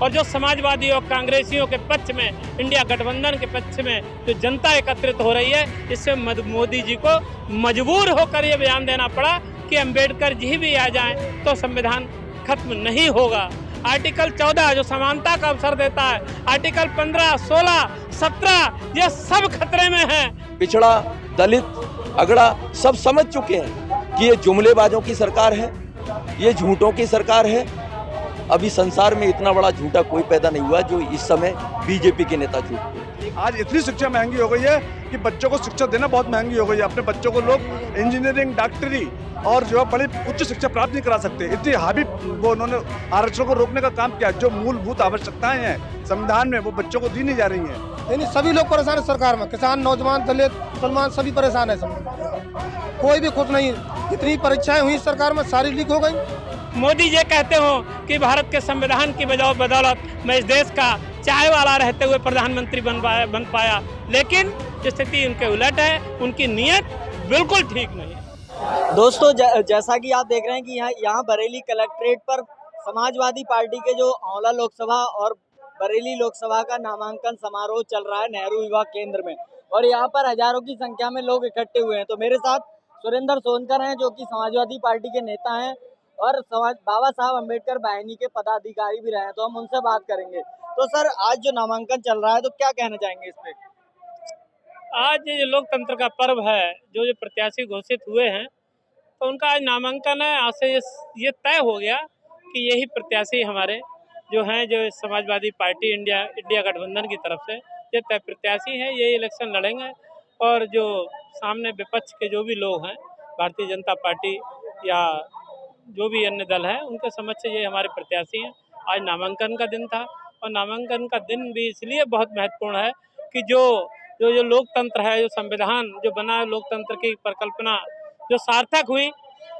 और जो समाजवादी और कांग्रेसियों के पक्ष में, इंडिया गठबंधन के पक्ष में जो जनता एकत्रित हो रही है, इससे मोदी जी को मजबूर होकर ये बयान देना पड़ा कि अंबेडकर जी भी आ जाएं तो संविधान खत्म नहीं होगा। आर्टिकल 14 जो समानता का अवसर देता है, आर्टिकल 15, 16, 17 ये सब खतरे में है। पिछड़ा, दलित, अगड़ा सब समझ चुके हैं कि ये जुमलेबाजों की सरकार है, ये झूठों की सरकार है। अभी संसार में इतना बड़ा झूठा कोई पैदा नहीं हुआ जो इस समय बीजेपी के नेता झूठ। आज इतनी शिक्षा महंगी हो गई है कि बच्चों को शिक्षा देना बहुत महंगी हो गई है। अपने बच्चों को लोग इंजीनियरिंग, डॉक्टरी और जो बड़ी उच्च शिक्षा प्राप्त नहीं करा सकते। इतनी हावी वो उन्होंने आरक्षण को रोकने का काम किया। जो मूलभूत आवश्यकताएं हैं संविधान में वो बच्चों को दी नहीं जा रही हैं। यानी सभी लोग परेशान है सरकार में, किसान, नौजवान, दलित, मुसलमान सभी परेशान है। कोई भी खुश नहीं। जितनी परीक्षाएं हुई सरकार में सारी लीक हो गई। मोदी जी कहते हो कि भारत के संविधान की बदौलत मैं इस देश का चाय वाला रहते हुए प्रधानमंत्री बन पाया, लेकिन स्थिति उनके उलट है। उनकी नीयत बिल्कुल ठीक नहीं है। दोस्तों, जैसा कि आप देख रहे हैं कि यहाँ बरेली कलेक्ट्रेट पर समाजवादी पार्टी के जो आंवला लोकसभा और बरेली लोकसभा का नामांकन समारोह चल रहा है नेहरू युवा केंद्र में, और यहाँ पर हजारों की संख्या में लोग इकट्ठे हुए हैं। तो मेरे साथ सुरेंद्र सोनकर हैं जो कि समाजवादी पार्टी के नेता हैं और बाबा साहब अम्बेडकर वाहिनी के पदाधिकारी भी रहे हैं, तो हम उनसे बात करेंगे। तो सर, आज जो नामांकन चल रहा है तो क्या कहना चाहेंगे इस पे? आज ये लोकतंत्र का पर्व है, जो प्रत्याशी घोषित हुए हैं तो उनका आज नामांकन है। आज से ये तय हो गया कि यही प्रत्याशी हमारे जो हैं, जो समाजवादी पार्टी इंडिया गठबंधन की तरफ से ये तय प्रत्याशी हैं, ये इलेक्शन लड़ेंगे। और जो सामने विपक्ष के जो भी लोग हैं, भारतीय जनता पार्टी या जो भी अन्य दल है, उनके समक्ष ये हमारे प्रत्याशी हैं। आज नामांकन का दिन था और नामांकन का दिन भी इसलिए बहुत महत्वपूर्ण है कि जो लोकतंत्र है, जो संविधान जो बना है, लोकतंत्र की परिकल्पना जो सार्थक हुई,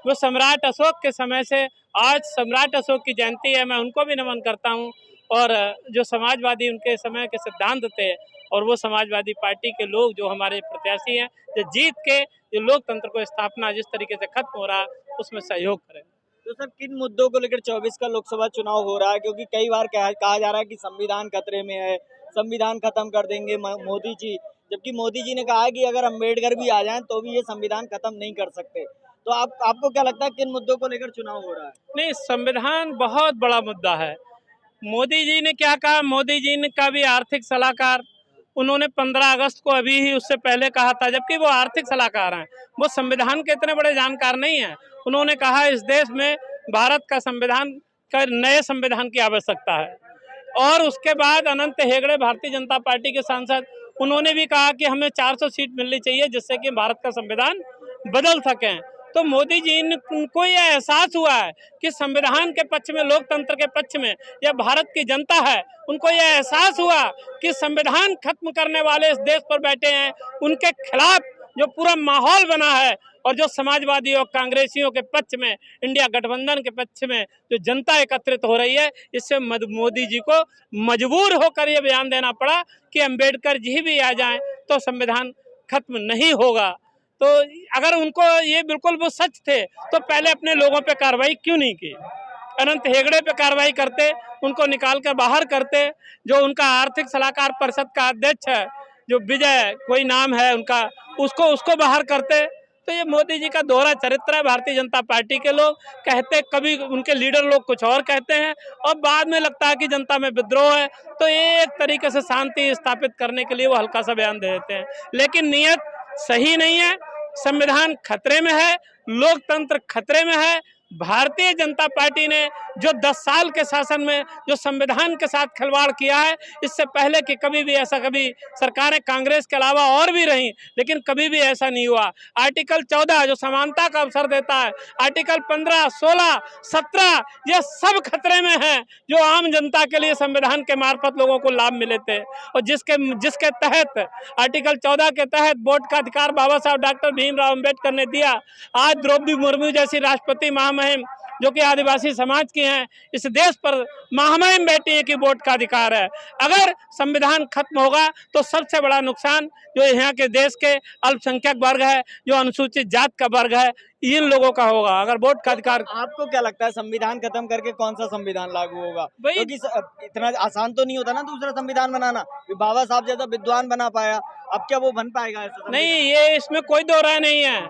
वो सम्राट अशोक के समय से आज सम्राट अशोक की जयंती है। मैं उनको भी नमन करता हूँ। और जो समाजवादी उनके समय के सिद्धांत थे, और वो समाजवादी पार्टी के लोग जो हमारे प्रत्याशी हैं, जो जीत के जो लोकतंत्र को स्थापना जिस तरीके से खत्म हो रहा है उसमें सहयोग करें। तो सर, किन मुद्दों को लेकर 24 का लोकसभा चुनाव हो रहा है? क्योंकि कई बार कहा जा रहा है कि संविधान खतरे में है, संविधान खत्म कर देंगे मोदी जी, जबकि मोदी जी ने कहा है कि अगर अम्बेडकर भी आ जाएं तो भी ये संविधान खत्म नहीं कर सकते। तो आपको क्या लगता है किन मुद्दों को लेकर चुनाव हो रहा है? नहीं, संविधान बहुत बड़ा मुद्दा है। मोदी जी ने क्या कहा? मोदी जी ने का भी आर्थिक सलाहकार, उन्होंने 15 अगस्त को अभी ही उससे पहले कहा था, जबकि वो आर्थिक सलाहकार हैं, वो संविधान के इतने बड़े जानकार नहीं हैं। उन्होंने कहा इस देश में भारत का संविधान का नए संविधान की आवश्यकता है। और उसके बाद अनंत हेगड़े, भारतीय जनता पार्टी के सांसद, उन्होंने भी कहा कि हमें 400 सीट मिलनी चाहिए जिससे कि भारत का संविधान बदल सकें। तो मोदी जी को यह एहसास हुआ है कि संविधान के पक्ष में, लोकतंत्र के पक्ष में यह भारत की जनता है। उनको यह एहसास हुआ कि संविधान खत्म करने वाले इस देश पर बैठे हैं, उनके खिलाफ जो पूरा माहौल बना है, और जो समाजवादी और कांग्रेसियों के पक्ष में, इंडिया गठबंधन के पक्ष में जो जनता एकत्रित हो रही है, इससे मोदी जी को मजबूर होकर ये बयान देना पड़ा कि अंबेडकर जी भी आ जाएं तो संविधान खत्म नहीं होगा। तो अगर उनको ये बिल्कुल वो सच थे तो पहले अपने लोगों पे कार्रवाई क्यों नहीं की? अनंत हेगड़े पे कार्रवाई करते, उनको निकाल कर बाहर करते। जो उनका आर्थिक सलाहकार परिषद का अध्यक्ष है, जो विजय कोई नाम है उनका, उसको बाहर करते। तो ये मोदी जी का दोहरा चरित्र है। भारतीय जनता पार्टी के लोग कहते, कभी उनके लीडर लोग कुछ और कहते हैं और बाद में लगता है कि जनता में विद्रोह है, तो एक तरीके से शांति स्थापित करने के लिए वो हल्का सा बयान दे देते हैं, लेकिन नीयत सही नहीं है। संविधान खतरे में है, लोकतंत्र खतरे में है। भारतीय जनता पार्टी ने जो 10 साल के शासन में जो संविधान के साथ खिलवाड़ किया है, इससे पहले कि कभी भी ऐसा, कभी सरकारें कांग्रेस के अलावा और भी रहीं, लेकिन कभी भी ऐसा नहीं हुआ। आर्टिकल 14 जो समानता का अवसर देता है, आर्टिकल 15, 16, 17 ये सब खतरे में है, जो आम जनता के लिए संविधान के मार्फत लोगों को लाभ मिले थे, और जिसके तहत आर्टिकल 14 के तहत वोट का अधिकार बाबा साहब डॉक्टर भीमराव अम्बेडकर ने दिया। आज द्रौपदी मुर्मू जैसी राष्ट्रपति महामहिम मुहिम जो कि आदिवासी समाज की हैं, इस देश पर महामहिम बैठी है कि वोट का अधिकार है। अगर संविधान खत्म होगा तो सबसे बड़ा नुकसान जो यहाँ के देश के अल्पसंख्यक वर्ग है, जो अनुसूचित जात का वर्ग है, इन लोगों का होगा। अगर वोट का अधिकार, आपको क्या लगता है संविधान खत्म करके कौन सा संविधान लागू होगा? वही- क्योंकि इतना आसान तो नहीं होता ना दूसरा संविधान बनाना। बाबा साहब जैसा विद्वान बना पाया, अब क्या वो बन पाएगा ऐसा संविधान? नहीं, ये इसमें कोई दो राय नहीं है।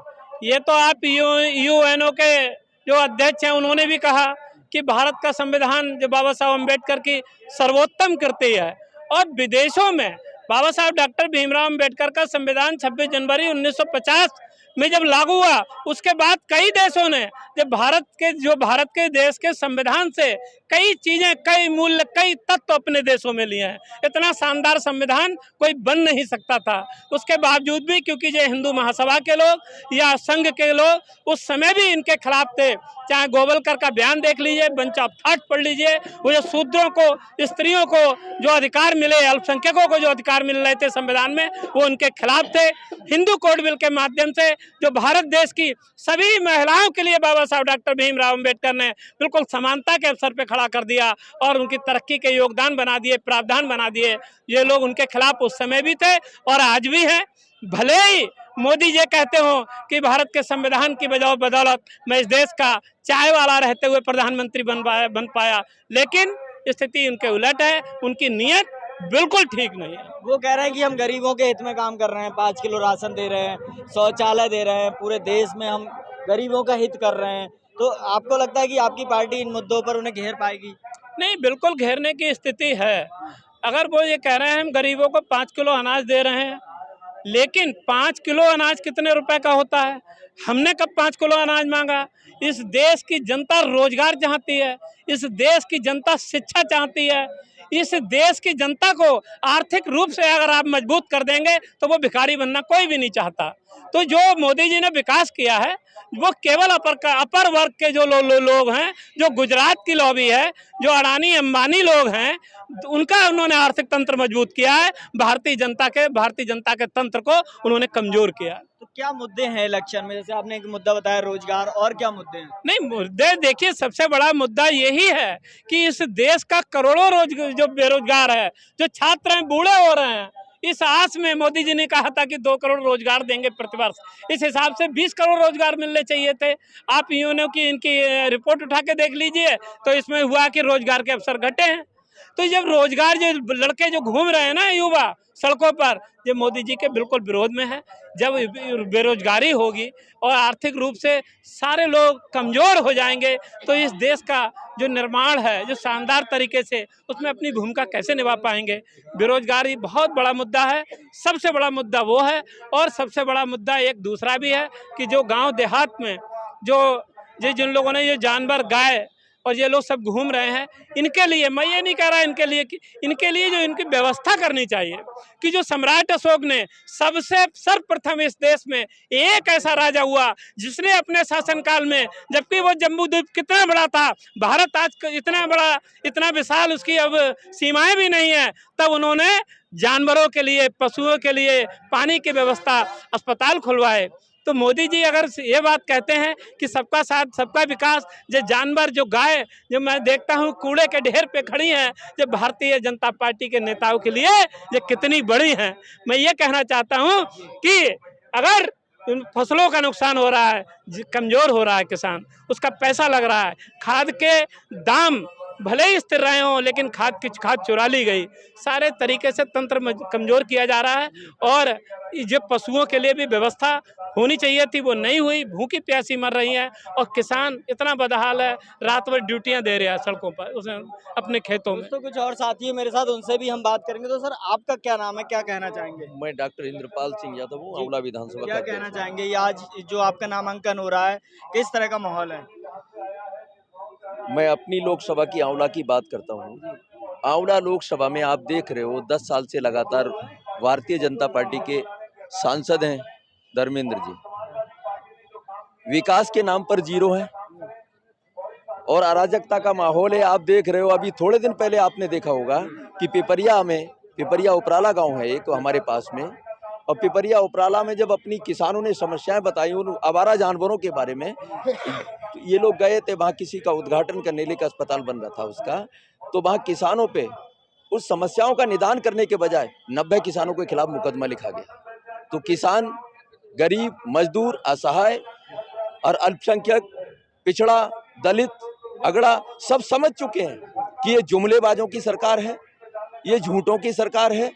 ये तो आप यूएनओ के जो अध्यक्ष हैं उन्होंने भी कहा कि भारत का संविधान जो बाबा साहब अम्बेडकर की सर्वोत्तम कृति है। और विदेशों में बाबा साहब डॉक्टर भीमराव अम्बेडकर का संविधान 26 जनवरी 1950 में जब लागू हुआ, उसके बाद कई देशों ने जब भारत के देश के संविधान से कई चीजें, कई मूल्य, कई तत्व अपने देशों में लिए हैं। इतना शानदार संविधान कोई बन नहीं सकता था। उसके बावजूद भी क्योंकि जो हिंदू महासभा के लोग या संघ के लोग उस समय भी इनके खिलाफ थे। चाहे गोवलकर का बयान देख लीजिए, बंच ऑफ थॉट पढ़ लीजिए, वो जो शूद्रों को, स्त्रियों को जो अधिकार मिले, अल्पसंख्यकों को जो अधिकार मिल रहे थे संविधान में, वो उनके खिलाफ थे। हिंदू कोड बिल के माध्यम से जो भारत देश की सभी महिलाओं के लिए बाबा साहब डॉक्टर भीमराव अम्बेडकर ने बिल्कुल समानता के अवसर पे खड़ा कर दिया और उनकी तरक्की के योगदान बना दिए, प्रावधान बना दिए। ये लोग उनके खिलाफ उस समय भी थे और आज भी हैं। भले ही मोदी जी कहते हो कि भारत के संविधान की बदौलत मैं इस देश का चाय वाला रहते हुए प्रधानमंत्री बन पाया, लेकिन स्थिति उनके उलट है। उनकी नीयत बिल्कुल ठीक नहीं है। वो कह रहे हैं कि हम गरीबों के हित में काम कर रहे हैं, 5 किलो राशन दे रहे हैं, शौचालय दे रहे हैं, पूरे देश में हम गरीबों का हित कर रहे हैं। तो आपको लगता है कि आपकी पार्टी इन मुद्दों पर उन्हें घेर पाएगी? नहीं, बिल्कुल घेरने की स्थिति है। अगर वो ये कह रहे हैं हम गरीबों को 5 किलो अनाज दे रहे हैं, लेकिन 5 किलो अनाज कितने रुपए का होता है? हमने कब 5 किलो अनाज मांगा? इस देश की जनता रोजगार चाहती है, इस देश की जनता शिक्षा चाहती है, इस देश की जनता को आर्थिक रूप से अगर आप मजबूत कर देंगे तो वो भिखारी बनना कोई भी नहीं चाहता। तो जो मोदी जी ने विकास किया है वो केवल अपर वर्ग के जो लोग हैं, जो गुजरात की लॉबी है, जो अडानी अंबानी लोग हैं, उनका उन्होंने आर्थिक तंत्र मजबूत किया है। भारतीय जनता के तंत्र को उन्होंने कमजोर किया। तो क्या मुद्दे हैं इलेक्शन में? जैसे आपने एक मुद्दा बताया रोजगार, और क्या मुद्दे हैं? नहीं, मुद्दे देखिए, सबसे बड़ा मुद्दा यही है कि इस देश का करोड़ों जो बेरोजगार है, जो छात्र हैं, बूढ़े हो रहे हैं। इस आस में मोदी जी ने कहा था कि 2 करोड़ रोजगार देंगे प्रतिवर्ष। इस हिसाब से 20 करोड़ रोजगार मिलने चाहिए थे। आप यूएनओ की इनकी रिपोर्ट उठा के देख लीजिए तो इसमें हुआ कि रोजगार के अवसर घटे हैं। तो जब रोजगार, जो लड़के जो घूम रहे हैं ना युवा सड़कों पर, ये मोदी जी के बिल्कुल विरोध में है। जब बेरोजगारी होगी और आर्थिक रूप से सारे लोग कमजोर हो जाएंगे तो इस देश का जो निर्माण है, जो शानदार तरीके से, उसमें अपनी भूमिका कैसे निभा पाएंगे? बेरोजगारी बहुत बड़ा मुद्दा है, सबसे बड़ा मुद्दा वो है। और सबसे बड़ा मुद्दा एक दूसरा भी है कि जो गांव देहात में जिन लोगों ने ये जानवर, गाय और ये लोग सब घूम रहे हैं, इनके लिए, मैं ये नहीं कह रहा इनके लिए कि इनके लिए जो इनकी व्यवस्था करनी चाहिए कि जो सम्राट अशोक ने सबसे सर्वप्रथम इस देश में एक ऐसा राजा हुआ जिसने अपने शासनकाल में, जबकि वो जम्बूद्वीप कितना बड़ा था, भारत आज इतना बड़ा, इतना विशाल, उसकी अब सीमाएं भी नहीं है, तब उन्होंने जानवरों के लिए, पशुओं के लिए पानी की व्यवस्था, अस्पताल खुलवाए। तो मोदी जी अगर ये बात कहते हैं कि सबका साथ सबका विकास, जो जानवर, जो गाय, जो मैं देखता हूँ कूड़े के ढेर पे खड़ी हैं, जो भारतीय जनता पार्टी के नेताओं के लिए ये कितनी बड़ी हैं। मैं ये कहना चाहता हूँ कि अगर फसलों का नुकसान हो रहा है, कमजोर हो रहा है किसान, उसका पैसा लग रहा है, खाद के दाम भले ही स्थिर रहे हों लेकिन खाद चुरा ली गई, सारे तरीके से तंत्र कमजोर किया जा रहा है। और जो पशुओं के लिए भी व्यवस्था होनी चाहिए थी वो नहीं हुई, भूखी प्यासी मर रही है और किसान इतना बदहाल है, रात भर ड्यूटियां दे रहे हैं सड़कों पर, उसने अपने खेतों में। तो कुछ और साथी है मेरे साथ, उनसे भी हम बात करेंगे। तो सर, आपका क्या नाम है, क्या कहना चाहेंगे? मैं डॉक्टर इंद्रपाल सिंह यादव हूँ, आंवला विधानसभा क्या का कहना अध्यक्ष। चाहेंगे? ये आज जो आपका नामांकन हो रहा है, किस तरह का माहौल है? मैं अपनी लोकसभा की आंवला की बात करता हूँ। आंवला लोकसभा में आप देख रहे हो 10 साल से लगातार भारतीय जनता पार्टी के सांसद हैं धर्मेंद्र जी। विकास के नाम पर जीरो है और अराजकता का माहौल है। आप देख रहे हो, अभी थोड़े दिन पहले आपने देखा होगा कि पिपरिया उपराला गांव है एक हमारे पास में, और पिपरिया उपराला में जब अपनी किसानों ने समस्याएं बताई उन आवारा जानवरों के बारे में, तो ये लोग गए थे वहाँ, किसी का उद्घाटन करने के लिए अस्पताल बन रहा था उसका, तो वहाँ किसानों पे उस समस्याओं का निदान करने के बजाय 90 किसानों के खिलाफ मुकदमा लिखा गया। तो किसान, गरीब, मजदूर, असहाय और अल्पसंख्यक, पिछड़ा, दलित, अगड़ा सब समझ चुके हैं कि ये जुमलेबाजों की सरकार है, ये झूठों की सरकार है।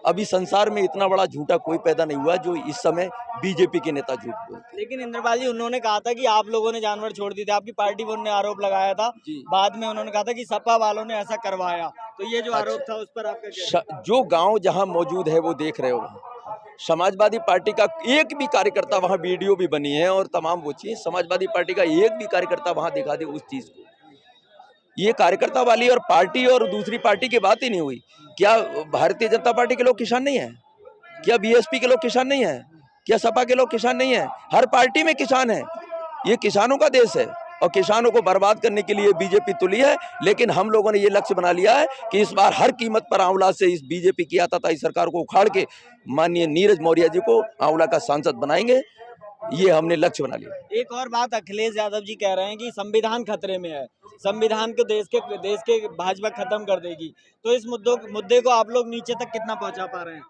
अभी संसार में इतना बड़ा झूठा कोई पैदा नहीं हुआ जो इस समय बीजेपी के नेता झूठ बोलते। लेकिन इंद्रपाल जी, उन्होंने कहा था कि आप लोगों ने जानवर छोड़ दिए थे, आपकी पार्टी पर उन्होंने आरोप लगाया था। बाद में उन्होंने कहा था कि सपा वालों ने ऐसा करवाया, तो ये जो आरोप था उस पर आपका क्या? जो गांव जहां मौजूद है वो देख रहे हो, समाजवादी पार्टी का एक भी कार्यकर्ता, वहां वीडियो भी बनी है और तमाम वो चीज, समाजवादी पार्टी का एक भी कार्यकर्ता वहां दिखा दे उस चीज को। ये कार्यकर्ता वाली और पार्टी और दूसरी पार्टी की बात ही नहीं हुई। क्या भारतीय जनता पार्टी के लोग किसान नहीं है? क्या बीएसपी के लोग किसान नहीं है? क्या सपा के लोग किसान नहीं है? हर पार्टी में किसान है। ये किसानों का देश है और किसानों को बर्बाद करने के लिए बीजेपी तुली है। लेकिन हम लोगों ने ये लक्ष्य बना लिया है कि इस बार हर कीमत पर आंवला से इस बीजेपी की आताताई सरकार को उखाड़ के माननीय नीरज मौर्य जी को आंवला का सांसद बनाएंगे। ये हमने लक्ष्य बना लिया। एक और बात, अखिलेश यादव जी कह रहे हैं कि संविधान खतरे में है, संविधान को देश के भाजपा खत्म कर देगी। तो इस मुद्दे को आप लोग नीचे तक कितना पहुंचा पा रहे हैं?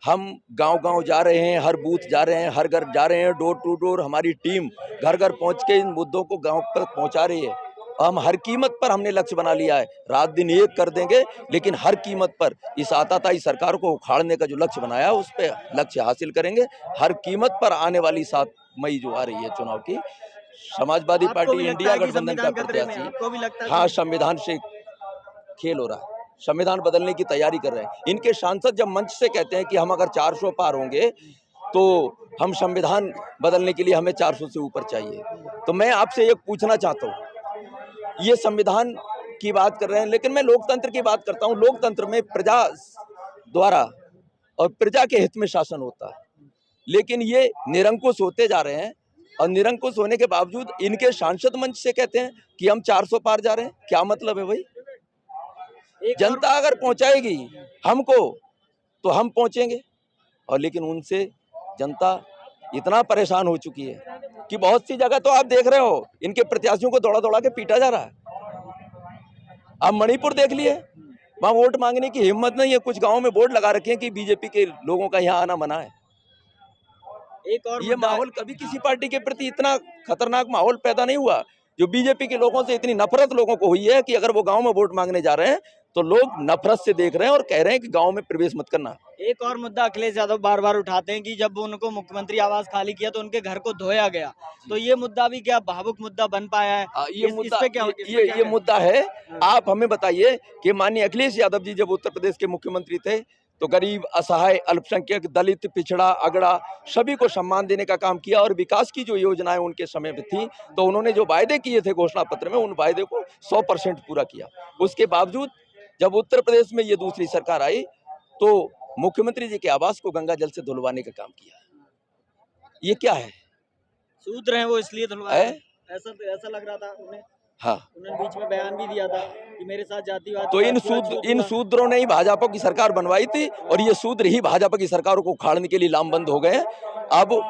हम गांव-गांव जा रहे हैं, हर बूथ जा रहे हैं, हर घर जा रहे हैं, डोर टू डोर हमारी टीम घर-घर पहुंच के इन मुद्दों को गांव तक पहुंचा रही है। हम हर कीमत पर हमने लक्ष्य बना लिया है, रात दिन एक कर देंगे, लेकिन हर कीमत पर इस आताताई सरकार को उखाड़ने का जो लक्ष्य बनाया है उस पे लक्ष्य हासिल करेंगे। हर कीमत पर आने वाली 7 मई जो आ रही है चुनाव की, समाजवादी पार्टी इंडिया गठबंधन का प्रत्याशी, हाँ, संविधान से खेल हो रहा है, संविधान बदलने की तैयारी कर रहे हैं। इनके सांसद जब मंच से कहते हैं कि हम अगर 400 पार होंगे तो हम संविधान बदलने के लिए हमें 400 से ऊपर चाहिए, तो मैं आपसे एक पूछना चाहता हूँ, ये संविधान की बात कर रहे हैं लेकिन मैं लोकतंत्र की बात करता हूँ। लोकतंत्र में प्रजा द्वारा और प्रजा के हित में शासन होता है, लेकिन ये निरंकुश होते जा रहे हैं और निरंकुश होने के बावजूद इनके सांसद मंच से कहते हैं कि हम 400 पार जा रहे हैं। क्या मतलब है भाई? जनता अगर पहुंचाएगी हमको तो हम पहुंचेंगे, और लेकिन उनसे जनता इतना परेशान हो चुकी है कि बहुत सी जगह तो आप देख रहे हो इनके प्रत्याशियों को दौड़ा दौड़ा के पीटा जा रहा है। आप मणिपुर देख लिए, वहां वोट मांगने की हिम्मत नहीं है। कुछ गांवों में बोर्ड लगा रखे हैं कि बीजेपी के लोगों का यहाँ आना मना है। एक और ये माहौल कभी किसी पार्टी के प्रति इतना खतरनाक माहौल पैदा नहीं हुआ जो बीजेपी के लोगों से इतनी नफरत लोगों को हुई है कि अगर वो गांव में वोट मांगने जा रहे हैं तो लोग नफरत से देख रहे हैं और कह रहे हैं कि गांव में प्रवेश मत करना। एक और मुद्दा अखिलेश यादव बार बार उठाते हैं कि जब उनको मुख्यमंत्री आवास खाली किया तो उनके घर को धोया गया, तो ये मुद्दा भी क्या भावुक मुद्दा बन पाया है? ये मुद्दा है। आप हमें बताइए कि माननीय अखिलेश यादव जी जब उत्तर प्रदेश के मुख्यमंत्री थे तो गरीब, असहाय, अल्पसंख्यक, दलित, पिछड़ा, अगड़ा सभी को सम्मान देने का काम किया और विकास की जो योजनाएं उनके समय में थी तो उन्होंने जो वायदे किए थे घोषणा पत्र में उन वायदे को 100% पूरा किया। उसके बावजूद जब उत्तर प्रदेश में ये दूसरी सरकार आई तो मुख्यमंत्री जी के आवास को गंगा जल से धुलवाने का काम किया। ये क्या है? सूत्र हैं वो इसलिए धुलवाए, ऐसा लग रहा था उन्हें। हाँ, उन्होंने बीच में बयान भी दिया था कि मेरे साथ जातिवाद। तो इन शूद्रों ने ही भाजपा की सरकार बनवाई थी और ये शूद्र ही भाजपा की सरकारों को उखाड़ने के लिए लामबंद हो गए हैं। अब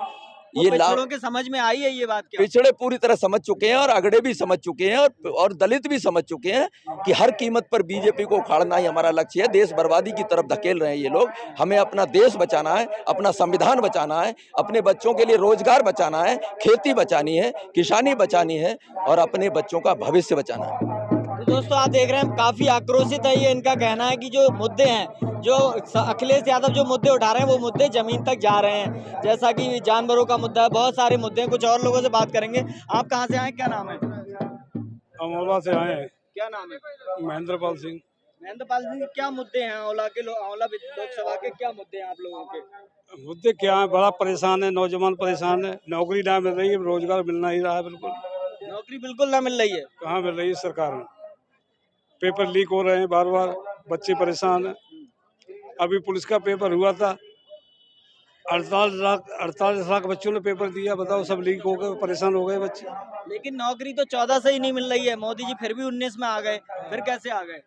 ये पिछड़ों के समझ में आई है ये बात? क्या पिछड़े पूरी तरह समझ चुके हैं और अगड़े भी समझ चुके हैं और दलित भी समझ चुके हैं कि हर कीमत पर बीजेपी को उखाड़ना ही हमारा लक्ष्य है। देश बर्बादी की तरफ धकेल रहे हैं ये लोग। हमें अपना देश बचाना है, अपना संविधान बचाना है, अपने बच्चों के लिए रोजगार बचाना है, खेती बचानी है, किसानी बचानी है और अपने बच्चों का भविष्य बचाना है। तो दोस्तों आप देख रहे हैं काफी आक्रोशित है ये। इनका कहना है कि जो मुद्दे हैं, जो अखिलेश यादव जो मुद्दे उठा रहे हैं वो मुद्दे जमीन तक जा रहे हैं, जैसा कि जानवरों का मुद्दा है, बहुत सारे मुद्दे हैं। कुछ और लोगों से बात करेंगे। आप कहाँ से आए, क्या नाम है? आंवला से आए हैं। क्या नाम है? महेंद्रपाल सिंह। महेंद्रपाल सिंह, क्या मुद्दे हैं आंवला लोकसभा के? क्या मुद्दे हैं आप लोगों के? मुद्दे क्या है? बड़ा परेशान है, नौजवान परेशान है, नौकरी ना मिल रही है, रोजगार मिल नहीं रहा है। बिल्कुल नौकरी बिल्कुल ना मिल रही है। कहाँ मिल रही है? सरकार में पेपर लीक हो रहे हैं बार बार, बच्चे परेशान हैं। अभी पुलिस का पेपर हुआ था, 48 लाख बच्चों ने पेपर दिया। बताओ, सब लीक हो गए, परेशान हो गए बच्चे। लेकिन नौकरी तो 14 से ही नहीं मिल रही है। मोदी जी फिर भी 19 में आ गए, फिर कैसे आ गए?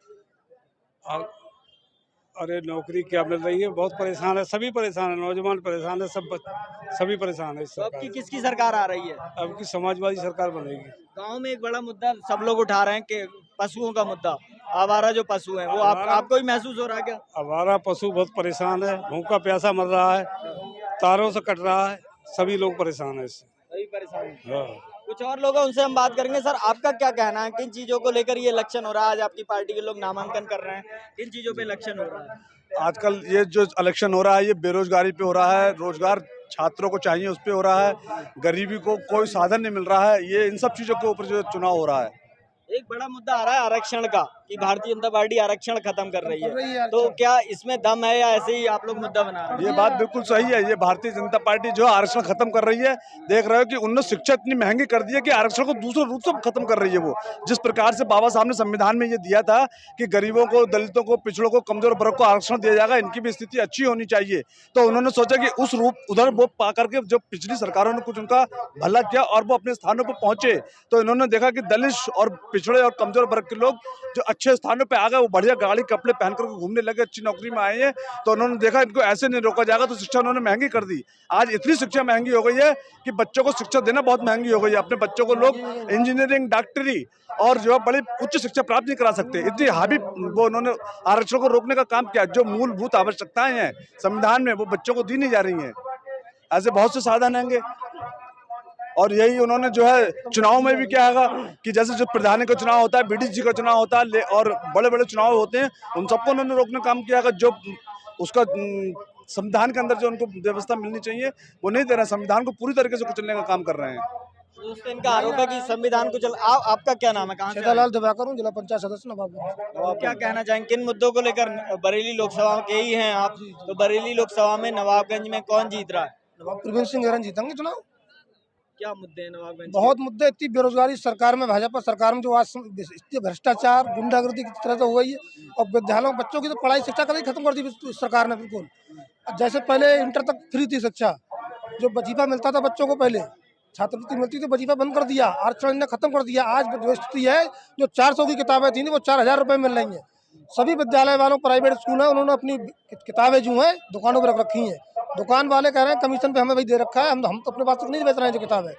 अरे नौकरी क्या मिल रही है, बहुत परेशान है, सभी परेशान है, नौजवान परेशान है, सभी परेशान है इस तो अब की सरकार किसकी सरकार आ रही है? से। अब की समाजवादी सरकार बनेगी। गांव में एक बड़ा मुद्दा सब लोग उठा रहे हैं कि पशुओं का मुद्दा, आवारा जो पशु हैं वो आपको ही महसूस हो रहा है क्या? हमारा पशु बहुत परेशान है, भूखा प्यासा मर रहा है, तारों से कट रहा है, सभी लोग परेशान है इससे। सभी परेशान हैं। हाँ। कुछ और लोग हैं उनसे हम बात करेंगे। सर आपका क्या कहना है, किन चीजों को लेकर ये इलेक्शन हो रहा है? आज आपकी पार्टी के लोग नामांकन कर रहे हैं, किन चीजों पे इलेक्शन हो रहा है? आजकल ये जो इलेक्शन हो रहा है ये बेरोजगारी पे हो रहा है, रोजगार छात्रों को चाहिए उस पे हो रहा है, गरीबी को कोई साधन नहीं मिल रहा है, ये इन सब चीजों के ऊपर जो चुनाव हो रहा है। एक बड़ा मुद्दा आ रहा है आरक्षण का कि भारतीय जनता पार्टी आरक्षण खत्म कर रही है, तो क्या इसमें दम है या ऐसे ही आप लोग मुद्दा बना रहे हैं? ये बात बिल्कुल सही है, ये भारतीय जनता पार्टी जो आरक्षण खत्म कर रही है। देख रहे हो कि उन्होंने शिक्षा इतनी महंगी कर दी है कि आरक्षण को दूसरे रूप से खत्म कर रही है। वो जिस प्रकार से बाबा साहब ने संविधान में ये दिया था कि गरीबों को, दलितों को, पिछड़ों को, कमजोर वर्ग को आरक्षण दिया जाएगा, इनकी भी स्थिति अच्छी होनी चाहिए, तो उन्होंने सोचा कि उस रूप उधर वो पा करके जो पिछली सरकारों ने कुछ उनका भला किया और वो अपने स्थानों पर पहुंचे, तो इन्होंने देखा कि दलित और पिछड़े और कमजोर वर्ग के लोग जो अच्छे स्थानों पे आ गए, वो बढ़िया गाड़ी कपड़े पहन कर घूमने लगे, अच्छी नौकरी में आए हैं, तो उन्होंने देखा इनको ऐसे नहीं रोका जाएगा, तो शिक्षा उन्होंने महंगी कर दी। आज इतनी शिक्षा महंगी हो गई है कि बच्चों को शिक्षा देना बहुत महंगी हो गई है। अपने बच्चों को लोग इंजीनियरिंग, डॉक्टरी और जो है बड़ी उच्च शिक्षा प्राप्त नहीं करा सकते। इतनी हावी वो उन्होंने आरक्षण को रोकने का काम किया। जो मूलभूत आवश्यकताएं हैं संविधान में वो बच्चों को दी नहीं जा रही हैं। ऐसे बहुत से साधन होंगे और यही उन्होंने जो है चुनाव में भी क्या है कि जैसे जो प्रधानी का चुनाव होता है, बीडीसी का चुनाव होता है और बड़े बड़े चुनाव होते हैं, उन सबको उन्होंने रोकने का काम किया है। जो उसका संविधान के अंदर जो उनको व्यवस्था मिलनी चाहिए वो नहीं दे रहे हैं, संविधान को पूरी तरीके से कुचलने का काम कर रहे हैं। दोस्तों इनका आरोप है कि संविधान को आपका क्या नाम है, कहाँ से? छेदालाल दिवाकर हूँ, जिला पंचायत सदस्य नवाबगंज। आप क्या कहना चाहेंगे, किन मुद्दों को लेकर? बरेली लोकसभा के ही हैं आप, तो बरेली लोकसभा में नवाबगंज में कौन जीत रहा है? नवाब प्रवीण सिंह एरन जीतेंगे चुनाव। क्या मुद्दे हैं नवाबगंज? बहुत मुद्दे, इतनी बेरोजगारी सरकार में, भाजपा सरकार में जो आज इतनी भ्रष्टाचार, गुंडागर्दी की तरह से हो गई है, और विद्यालयों में बच्चों की तो पढ़ाई शिक्षा कभी खत्म कर दी इस सरकार ने बिल्कुल। जैसे पहले इंटर तक फ्री थी शिक्षा, जो वजीफा मिलता था बच्चों को, पहले छात्रवृत्ति मिलती थी, वजीफा बंद कर दिया, आरक्षण ने खत्म कर दिया। आज जो स्थिति है, जो 400 की किताबें थी वो 4000 रुपये मिल रही हैं। सभी विद्यालय वालों, प्राइवेट स्कूल है, उन्होंने अपनी किताबें जो हैं दुकानों पर रख रखी हैं। दुकान वाले कह रहे हैं कमीशन पे हमें भाई दे रखा है, हम तो अपने पास तक नहीं बेच रहे हैं जो किताबें।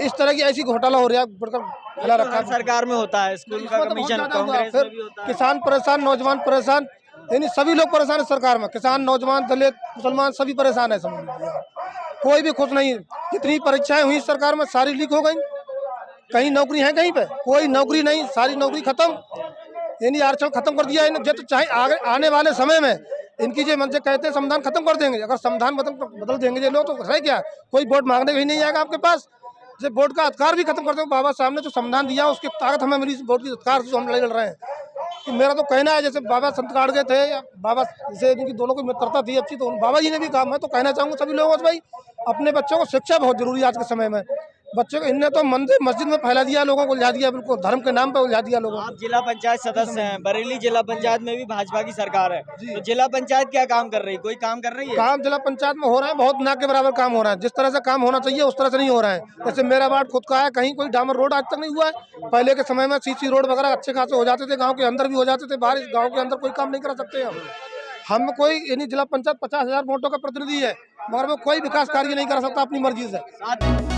इस तरह की ऐसी घोटाला हो रहा है, बढ़कर फैला रखा है। सरकार में होता है स्कूल का इसमें तो बहुत कमीशन, ज्यादा हुआ। कांग्रेस फिर में भी होता है। किसान परेशान, नौजवान परेशान, यानी सभी लोग परेशान है सरकार में। किसान, नौजवान, दलित, मुसलमान सभी परेशान है, समझ लीजिए। कोई भी खुश नहीं। जितनी परीक्षाएं हुई सरकार में सारी लीक हो गई। कहीं नौकरी है, कहीं पे कोई नौकरी नहीं, सारी नौकरी खत्म। यानी आरक्षण खत्म कर दिया इन्हें। तो चाहे आगे आने वाले समय में इनकी जो मन से कहते हैं संविधान खत्म कर देंगे, अगर संविधान बदल देंगे ये लोग तो रह क्या, कोई वोट मांगने भी नहीं आएगा आपके पास। जब वोट का अधिकार भी खत्म कर दो, बाबा साहब ने जो संविधान दिया उसकी ताकत हमें मिली, वोट के अधिकार से हम लड़ रहे हैं। कि मेरा तो कहना है, जैसे बाबा संत काट गए थे, या बाबा जैसे इनकी दोनों की मित्रता थी अच्छी, तो बाबा जी ने भी कहा। मैं तो कहना चाहूँगा सभी लोगों से, भाई अपने बच्चों को शिक्षा बहुत जरूरी है आज के समय में। बच्चों को इनने तो मंदिर मस्जिद में फैला दिया, लोगों को उलझा दिया, बिल्कुल धर्म के नाम पे उलझा दिया लोगों को। आप जिला पंचायत सदस्य हैं, बरेली जिला पंचायत में भी भाजपा की सरकार है, तो जिला पंचायत क्या काम कर रही है? कोई काम कर रही है? काम जिला पंचायत में हो रहा है, बहुत ना के बराबर काम हो रहा है। जिस तरह से काम होना चाहिए उस तरह से नहीं हो रहा है। जैसे मेरा वार्ड खुद का है, कहीं कोई डामर रोड आज तक नहीं हुआ है। पहले के समय में सीसी रोड वगैरह अच्छे खासे हो जाते थे, गाँव के अंदर भी हो जाते थे, बाहर गाँव के अंदर कोई काम नहीं करा सकते हम कोई, यानी जिला पंचायत 50,000 वोटों का प्रतिनिधि है, मगर वो कोई विकास कार्य नहीं कर सकता अपनी मर्जी से।